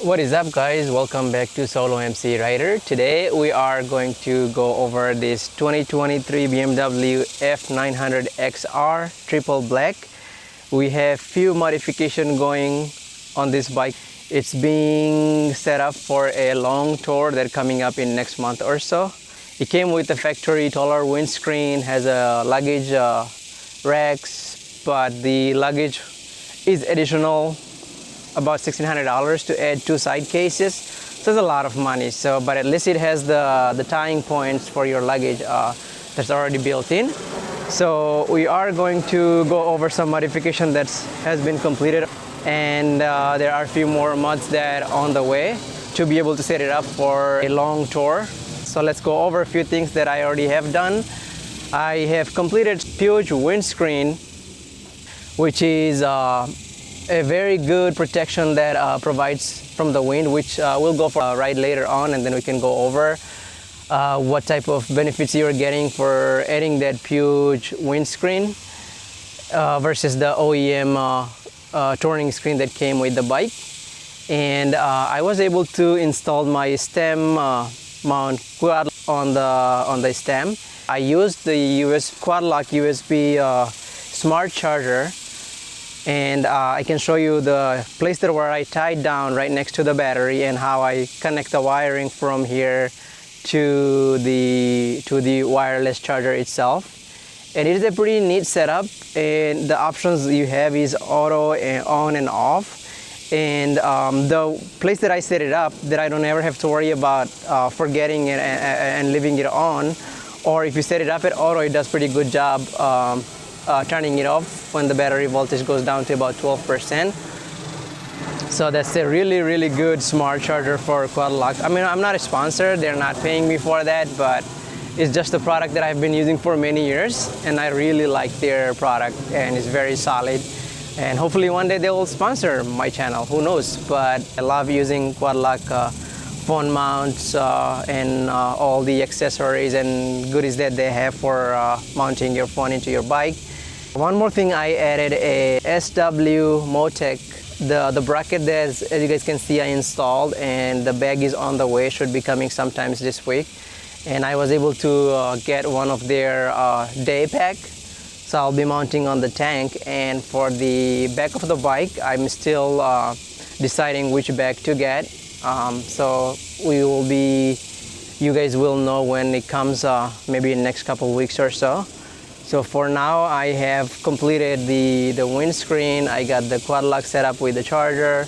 What is up, guys? Welcome back to Solo MC Rider. Today we are going to go over this 2023 BMW F900XR triple black. We have few modification going on this bike. It's being set up for a long tour that's coming up in next month or so. It came with a factory taller windscreen, has a luggage racks, but the luggage is additional about $1,600 to add 2 side cases. So it's a lot of money. But at least it has the tying points for your luggage that's already built in. So we are going to go over some modification that has been completed, and there are a few more mods that are on the way to be able to set it up for a long tour. So let's go over a few things that I already have done. I have completed Puig windscreen, which is a very good protection that provides from the wind, which we'll go for a ride later on, and then we can go over what type of benefits you're getting for adding that Puig windscreen versus the OEM touring screen that came with the bike. And I was able to install my stem mount quad on the stem. I used the quad lock USB smart charger, and I can show you the place that where I tied down right next to the battery and how I connect the wiring from here to the wireless charger itself. And it is a pretty neat setup, and the options you have is auto and on and off. And the place that I set it up, that I don't ever have to worry about forgetting it and leaving it on, or if you set it up at auto, it does pretty good job turning it off when the battery voltage goes down to about 12%. So that's a really good smart charger for quad lock. I mean, I'm not a sponsor, they're not paying me for that, but it's just a product that I've been using for many years, and I really like their product, and it's very solid. And hopefully one day they will sponsor my channel, who knows. But I love using quad lock phone mounts and all the accessories and goodies that they have for mounting your phone into your bike. One more thing, I added a sw-motech, the bracket that, as you guys can see, I installed, and the bag is on the way, should be coming sometimes this week. And I was able to get one of their day pack. So I'll be mounting on the tank, and for the back of the bike, I'm still deciding which bag to get. So you guys will know when it comes, maybe in the next couple of weeks or so. So for now, I have completed the windscreen. I got the quad lock set up with the charger.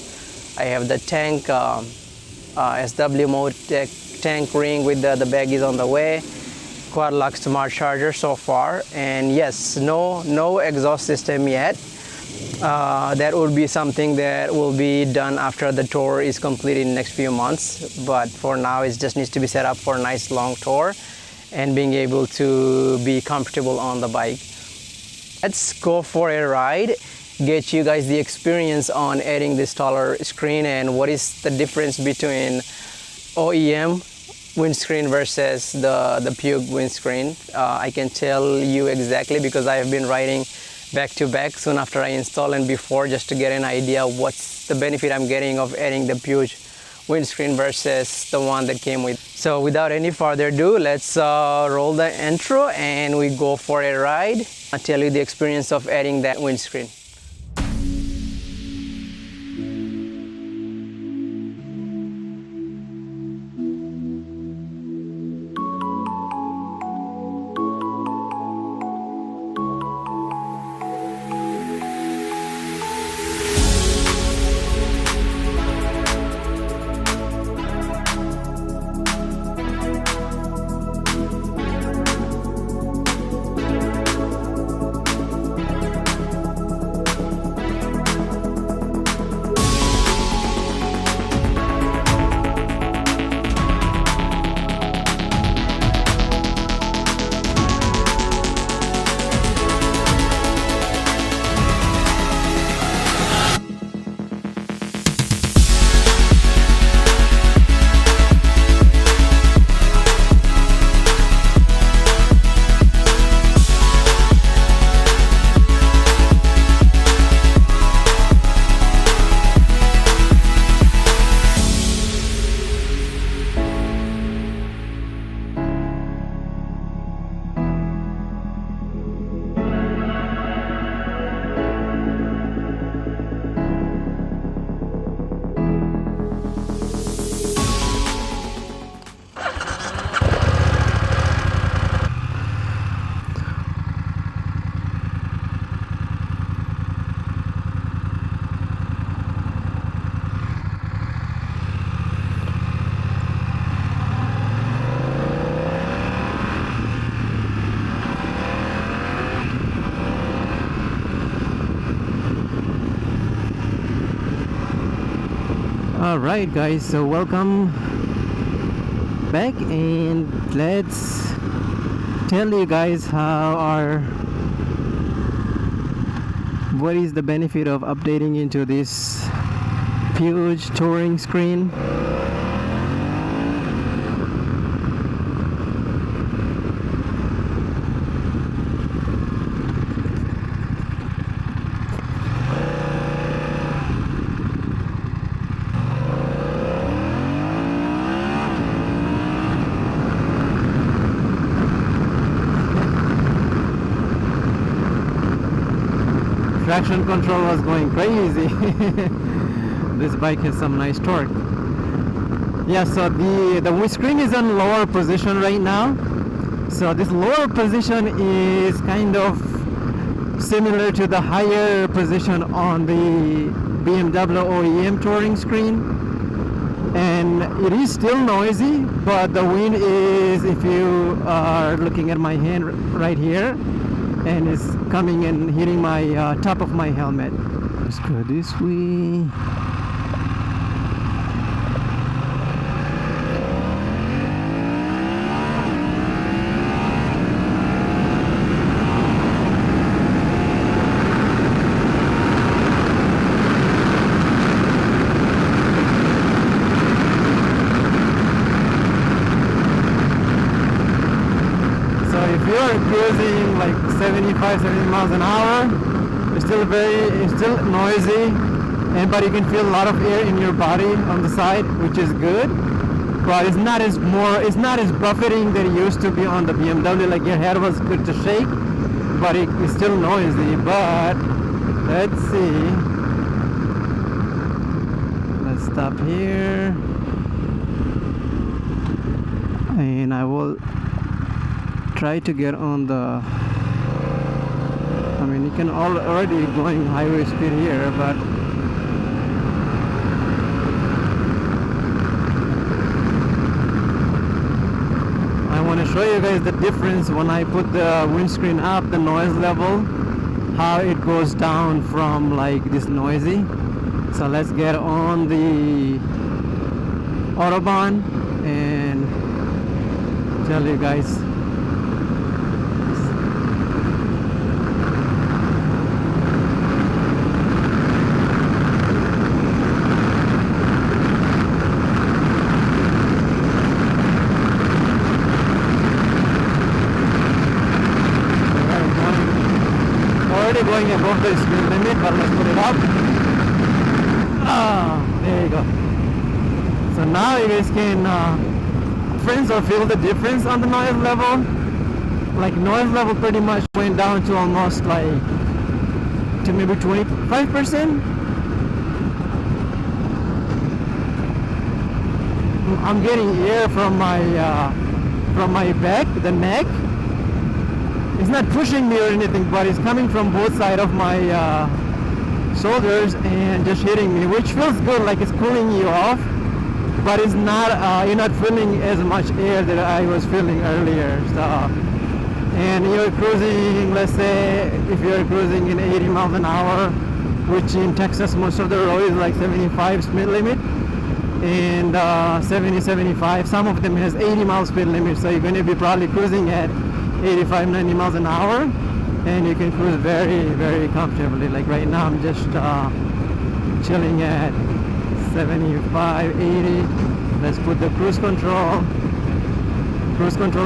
I have the tank, sw-motech tank ring with the bag is on the way. Quad lock smart charger so far, and yes, no exhaust system yet. That will be something that will be done after the tour is completed in the next few months, but for now it just needs to be set up for a nice long tour and being able to be comfortable on the bike. Let's go for a ride, get you guys the experience on adding this taller screen and what is the difference between OEM windscreen versus the Puig windscreen. I can tell you exactly because I have been riding back to back soon after I install and before, just to get an idea what's the benefit I'm getting of adding the Puig windscreen versus the one that came with. So without any further ado, let's roll the intro and we go for a ride. I'll tell you the experience of adding that windscreen. Alright guys, so welcome back, and let's tell you guys what is the benefit of updating into this Puig touring screen. Traction control was going crazy. This bike has some nice torque. Yeah, so the windscreen is on lower position right now. So this lower position is kind of similar to the higher position on the BMW OEM touring screen. And it is still noisy, but the wind is, if you are looking at my hand right here, and it's coming and hitting my top of my helmet. Let's go this way. So if you're cruising like 75, 70 miles an hour, it's still noisy, but you can feel a lot of air in your body on the side, which is good. But it's not as buffeting than it used to be on the BMW. Like your head was good to shake, but it's still noisy. But let's see. Let's stop here, and I will try to get on the. I mean, you can already going highway speed here, but I want to show you guys the difference when I put the windscreen up, the noise level, how it goes down from like this noisy. So let's get on the Autobahn and tell you guys. Going above the speed limit, but let's put it up. There you go. So now you guys can friends or feel the difference on the noise level. Like noise level pretty much went down to almost like to maybe 25%. I'm getting air from my back, the neck. It's not pushing me or anything, but it's coming from both sides of my shoulders and just hitting me, which feels good, like it's cooling you off, but it's not, you're not feeling as much air that I was feeling earlier. So, and you're cruising, let's say, if you're cruising in 80 miles an hour, which in Texas, most of the road is like 75 speed limit, and 70, 75, some of them has 80 miles speed limit, so you're going to be probably cruising at 85, 90 miles an hour, and you can cruise very, very comfortably. Like right now I'm just chilling at 75, 80. Let's put the cruise control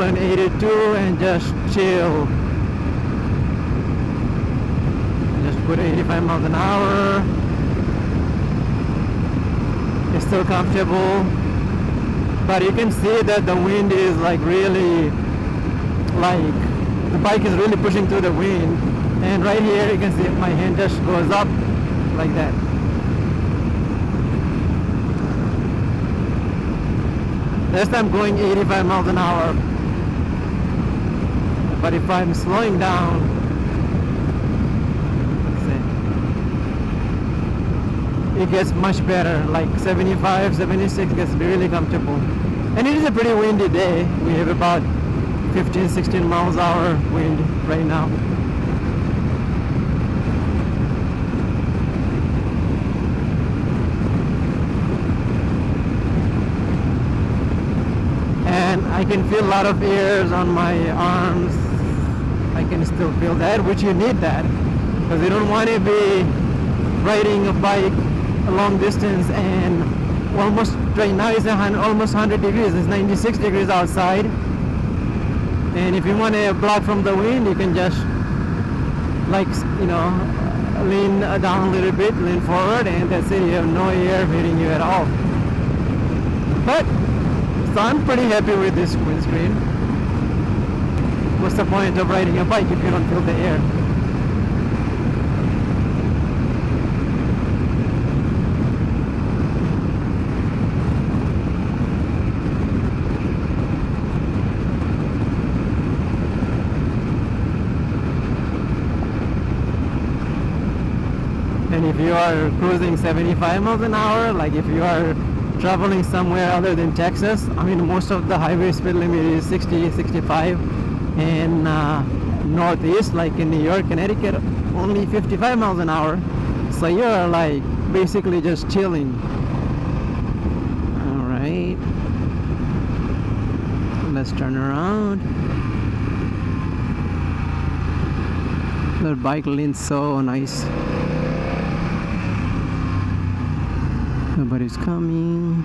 on 82 and just chill. Just put 85 miles an hour. It's still comfortable, but you can see that the wind is like really, like the bike is really pushing through the wind, and right here you can see my hand just goes up like that. Next I'm going 85 miles an hour, but if I'm slowing down, let's see, it gets much better, like 75, 76 gets really comfortable. And it is a pretty windy day. We have about 15, 16 miles an hour wind right now. I can feel a lot of airs on my arms. I can still feel that, which you need that, because you don't want to be riding a bike a long distance and almost right now it's almost 100 degrees. It's 96 degrees outside, and if you want to block from the wind, you can just, like, you know, lean down a little bit, lean forward, and that's it. You have no air hitting you at all. But so I'm pretty happy with this windscreen. What's the point of riding a bike if you don't feel the air? And if you are cruising 75 miles an hour, like if you are traveling somewhere other than Texas, I mean, most of the highway speed limit is 60, 65, and northeast, like in New York, Connecticut, only 55 miles an hour. So you're like basically just chilling. All right, let's turn around. The bike leans so nice. Nobody's coming.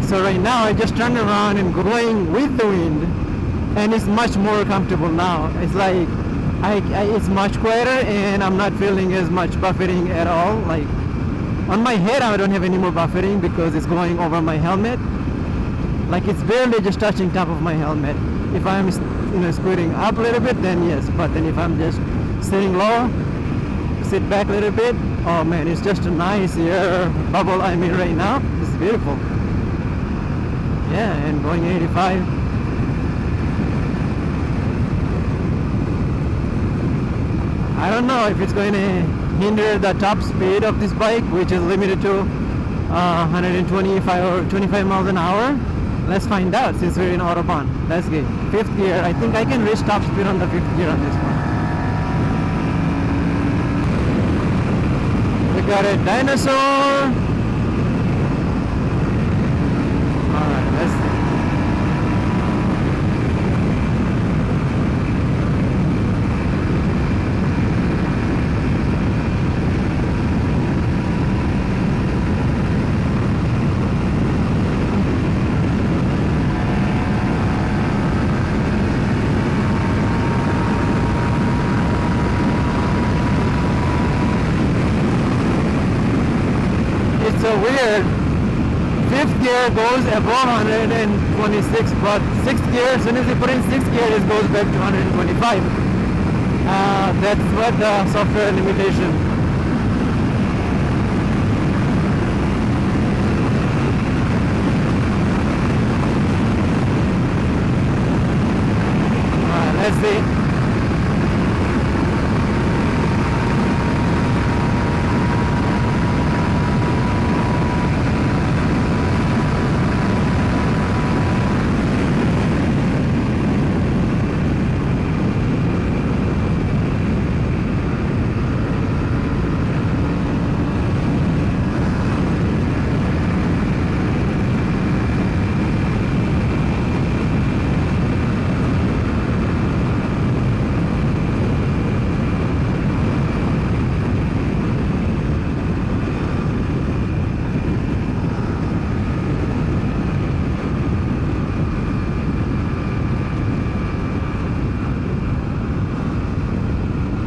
So right now I just turned around and going with the wind, and it's much more comfortable now. It's like it's much quieter, and I'm not feeling as much buffeting at all. Like on my head I don't have any more buffeting because it's going over my helmet. Like it's barely just touching top of my helmet. If I'm, you know, scooting up a little bit, then yes, but then if I'm just sitting low, sit back a little bit, oh man, it's just a nice air bubble I'm in right now. It's beautiful. Yeah, and going 85. I don't know if it's going to hinder the top speed of this bike, which is limited to 125 or 25 miles an hour. Let's find out since we're in Autobahn. Let's get fifth gear. I think I can reach top speed on the fifth gear on this one. We got a dinosaur. So weird. Fifth gear goes above 126, but sixth gear, as soon as you put in sixth gear, it goes back to 125. That's what the software limitation. Let's see.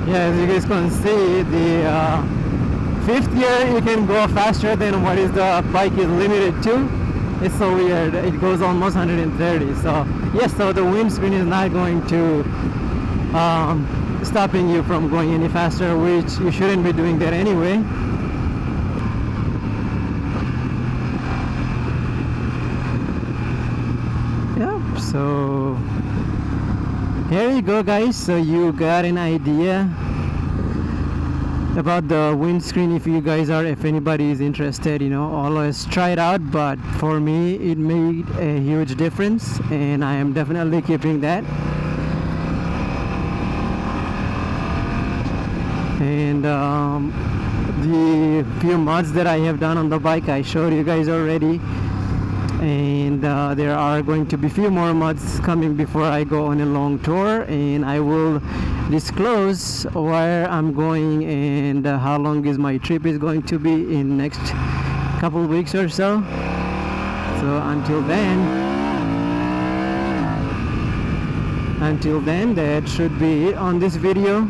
Yeah, as you guys can see, the fifth gear you can go faster than what is the bike is limited to. It's so weird. It goes almost 130. So yes, so the windscreen is not going to stopping you from going any faster, which you shouldn't be doing that anyway. Yep. So Here you go, guys. So you got an idea about the windscreen. If anybody is interested, always try it out. But for me, it made a huge difference, and I am definitely keeping that. And the few mods that I have done on the bike, I showed you guys already. And there are going to be few more mods coming before I go on a long tour, and I will disclose where I'm going and how long is my trip is going to be in next couple weeks or so. So until then that should be it on this video,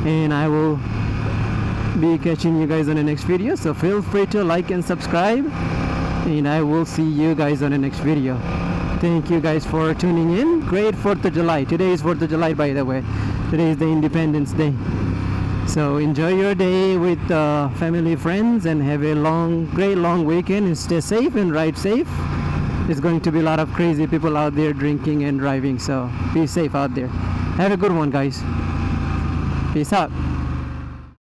and I will be catching you guys on the next video. So feel free to like and subscribe, and I will see you guys on the next video. Thank you guys for tuning in. Great 4th of July. Today is 4th of July, by the way. Today is the Independence Day. So enjoy your day with family, friends, and have a great long weekend, and stay safe and ride safe. There's going to be a lot of crazy people out there drinking and driving, so be safe out there. Have a good one, guys. Peace out.